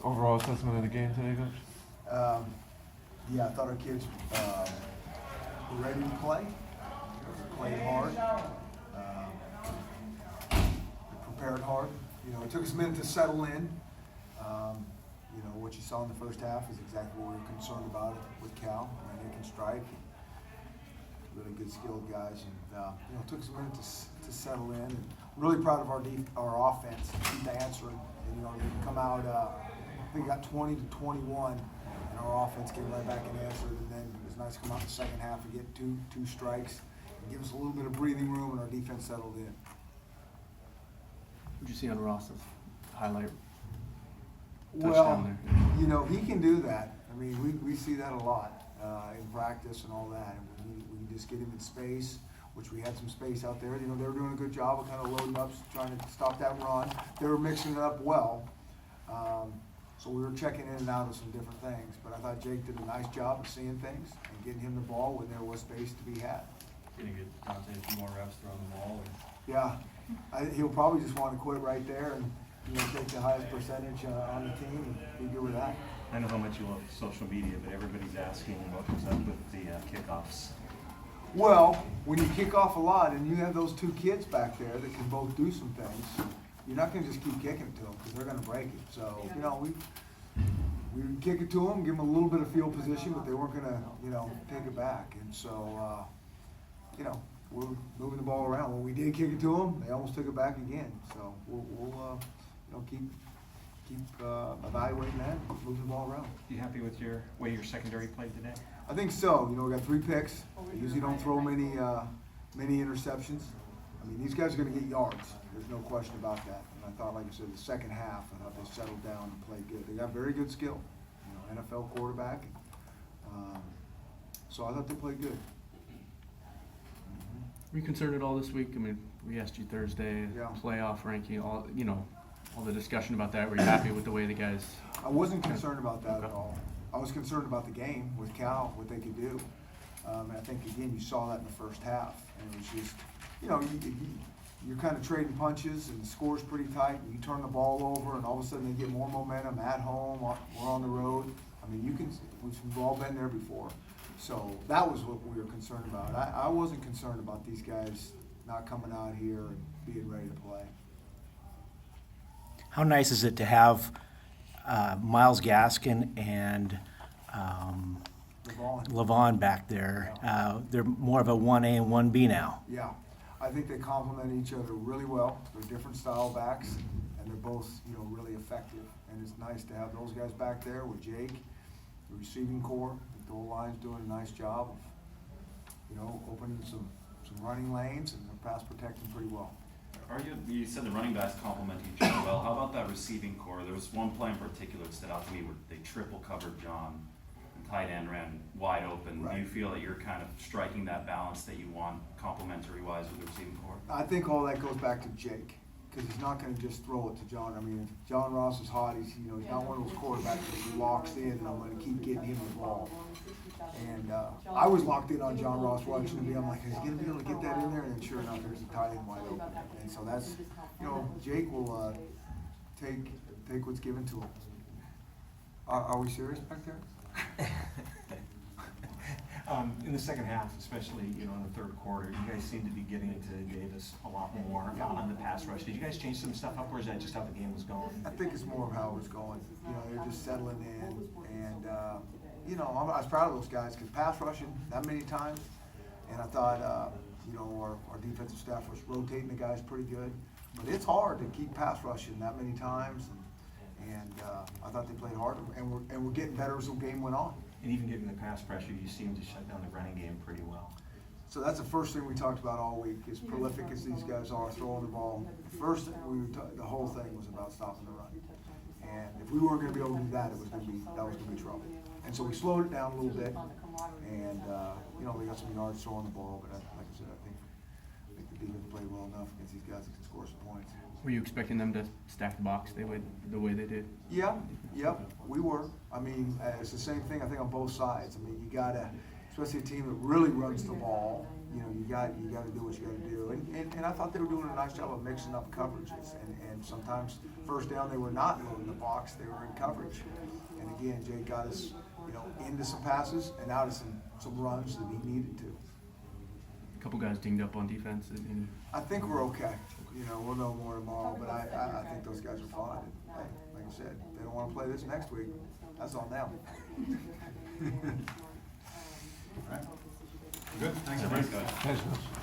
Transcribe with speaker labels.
Speaker 1: overall assessment of the game today, Coach?
Speaker 2: Yeah, I thought our kids were ready to play. They played hard. They prepared hard. You know, it took us a minute to settle in. You know, what you saw in the first half is exactly what we were concerned about with Cal. I mean, they can strike. Really good skilled guys, and you know, it took us a minute to settle in. And I'm really proud of our offense. Keep answering, and you know, they come out. I think we got 20 to 21, and our offense came right back and answered. And then it was nice to come out in the second half and get two strikes, and give us a little bit of breathing room, and our defense settled in.
Speaker 3: What'd you see on Ross's highlight?
Speaker 2: Well,
Speaker 3: There.
Speaker 2: you know, he can do that. I mean, we see that a lot in practice and all that. And we just get him in space, which we had some space out there. You know, they were doing a good job of kind of loading up, trying to stop that run. They were mixing it up well. So we were checking in and out of some different things. But I thought Jake did a nice job of seeing things and getting him the ball when there was space to be had.
Speaker 4: Gonna get Dante a few more reps throwing the ball? Or?
Speaker 2: Yeah, he'll probably just want to quit right there and, you know, take the highest percentage on the team and be good with that.
Speaker 4: I know how much you love social media, but everybody's asking what was up with the kickoffs.
Speaker 2: Well, when you kick off a lot and you have those two kids back there that can both do some things, you're not going to just keep kicking it to them because they're going to break it. So, you know, we would kick it to them, give them a little bit of field position, but they weren't going to, you know, take it back. And so, you know, we're moving the ball around. When we did kick it to them, they almost took it back again. So we'll you know, keep evaluating that, moving the ball around.
Speaker 4: You happy with your way your secondary played today?
Speaker 2: I think so. You know, we got 3 picks. They usually don't throw many interceptions. I mean, these guys are going to get yards. There's no question about that. And I thought, like I said, the second half, I thought they settled down and played good. They got very good skill. You know, NFL quarterback. So I thought they played good.
Speaker 3: Were you concerned at all this week? I mean, we asked you Thursday,
Speaker 2: Yeah.
Speaker 3: playoff ranking, all the discussion about that. Were you happy with the way the guys?
Speaker 2: I wasn't concerned about that at all. I was concerned about the game with Cal, what they could do. And I think, again, you saw that in the first half. And it was just, you know, you're kind of trading punches and the score's pretty tight. And you turn the ball over and all of a sudden they get more momentum at home or on the road. I mean, we've all been there before. So that was what we were concerned about. I wasn't concerned about these guys not coming out here and being ready to play.
Speaker 5: How nice is it to have Miles Gaskin and Levon back there? They're more of a 1A and 1B now.
Speaker 2: Yeah, I think they complement each other really well. They're different style backs, and they're both, you know, really effective. And it's nice to have those guys back there with Jake, the receiving core. The whole line's doing a nice job of, you know, opening some running lanes, and they're pass protecting pretty well.
Speaker 4: You said the running backs complement each other well. How about that receiving core? There was one play in particular that stood out to me where they triple covered John and tight end ran wide open.
Speaker 2: Right.
Speaker 4: Do you feel that you're kind of striking that balance that you want complementary wise with the receiving core?
Speaker 2: I think all that goes back to Jake, because he's not going to just throw it to John. I mean, if John Ross is hot, he's not one of those quarterbacks that locks in, and I'm going to keep getting him the ball. And I was locked in on John Ross watching him. I'm like, is he going to be able to get that in there? And then sure enough, there's a tight end wide open. And so that's, you know, Jake will take what's given to him. Are we serious back there?
Speaker 6: In the second half, especially, you know, in the third quarter, you guys seem to be getting into Davis a lot more on the pass rush. Did you guys change some stuff up, or is that just how the game was going?
Speaker 2: I think it's more of how it was going. You know, they're just settling in, and you know, I was proud of those guys because pass rushing that many times, and I thought, you know, our defensive staff was rotating the guys pretty good. But it's hard to keep pass rushing that many times, and I thought they played hard, and we're getting better as the game went on.
Speaker 6: And even given the pass pressure, you seem to shut down the running game pretty well.
Speaker 2: So that's the first thing we talked about all week. As prolific as these guys are throwing the ball, the first thing the whole thing was about stopping the run. And if we weren't going to be able to do that, that was going to be trouble. And so we slowed it down a little bit, and you know, we got some yards throwing the ball. But like I said, I think the defense played well enough against these guys that can score some points.
Speaker 3: Were you expecting them to stack the box the way they did?
Speaker 2: Yeah, yep, we were. I mean, it's the same thing, I think, on both sides. I mean, you gotta, especially a team that really runs the ball, you know, you got to do what you got to do. And I thought they were doing a nice job of mixing up coverages. And sometimes first down they were not loading the box; they were in coverage. And again, Jay got us, you know, into some passes and out of some runs that he needed to.
Speaker 3: A couple guys dinged up on defense. And
Speaker 2: I think we're okay. You know, we'll know more tomorrow, but I think those guys are fine. And, hey, like I said, if they don't want to play this next week, that's on them.
Speaker 1: Good, thanks,
Speaker 4: Thanks, guys.
Speaker 1: Thanks, Chris.